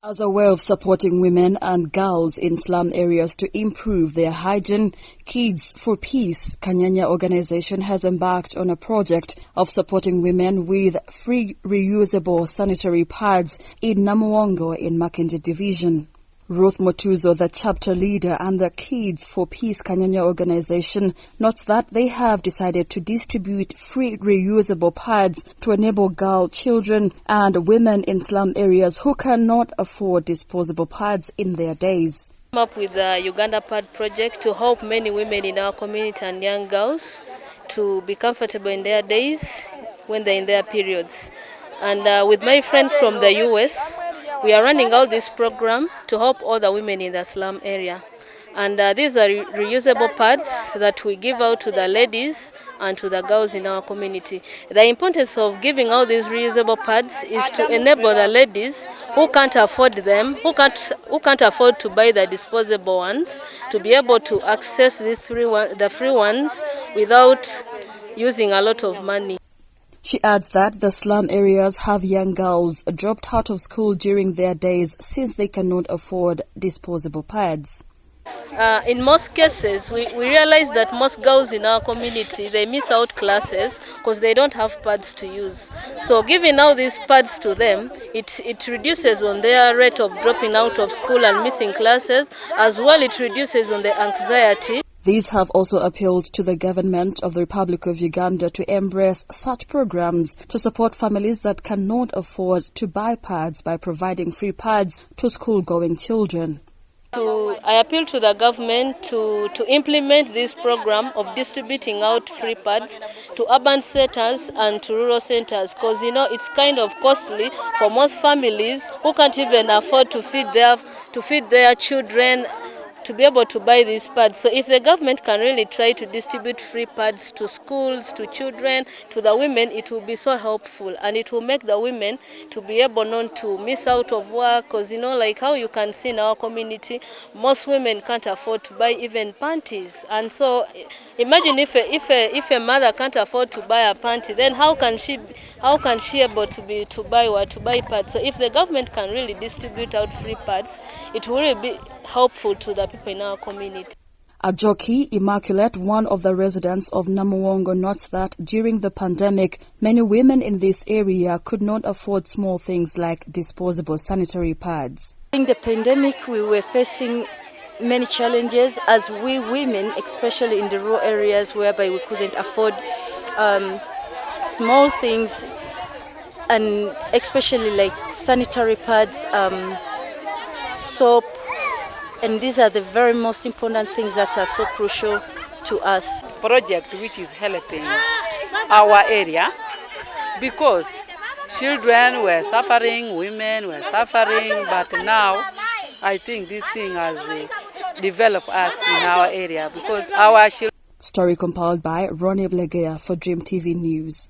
As a way of supporting women and girls in slum areas to improve their hygiene, Kids for Peace Kanyanya organization has embarked on a project of supporting women with free reusable sanitary pads in Namuwongo in Makindye Division. Ruth Motuzo, the chapter leader and the Kids for Peace Kanyanya organization, notes that they have decided to distribute free reusable pads to enable girl children and women in slum areas who cannot afford disposable pads in their days. Up with the Uganda Pad project to help many women in our community and young girls to be comfortable in their days when they're in their periods. And with my friends from the US, we are running out this program to help all the women in the slum area. And these are reusable pads that we give out to the ladies and to the girls in our community. The importance of giving out these reusable pads is to enable the ladies who can't afford them, who can't afford to buy the disposable ones, to be able to access the free ones without using a lot of money. She adds that the slum areas have young girls dropped out of school during their days since they cannot afford disposable pads. In most cases, we realize that most girls in our community, they miss out classes because they don't have pads to use. So giving out these pads to them, it reduces on their rate of dropping out of school and missing classes. As well, it reduces on the anxiety. These have also appealed to the government of the Republic of Uganda to embrace such programs to support families that cannot afford to buy pads by providing free pads to school-going children. I appeal to the government to implement this program of distributing out free pads to urban centers and to rural centers, because it's kind of costly for most families who can't even afford to feed their children to be able to buy these pads. So if the government can really try to distribute free pads to schools, to children, to the women, it will be so helpful, and it will make the women to be able not to miss out of work, because like how you can see in our community, most women can't afford to buy even panties. And so imagine if a mother can't afford to buy a panty, then how can she able to buy pads? So if the government can really distribute out free pads, it will really be helpful to the people in our community. Ajoki Immaculate, one of the residents of Namuwongo, notes that during the pandemic, many women in this area could not afford small things like disposable sanitary pads. During the pandemic, we were facing many challenges as we women, especially in the rural areas whereby we couldn't afford small things, and especially like sanitary pads, soap, and these are the very most important things that are so crucial to us. Project which is helping our area because children were suffering, women were suffering, but now I think this thing has developed us in our area because our children. Story compiled by Ronnie Blegea for Dream TV News.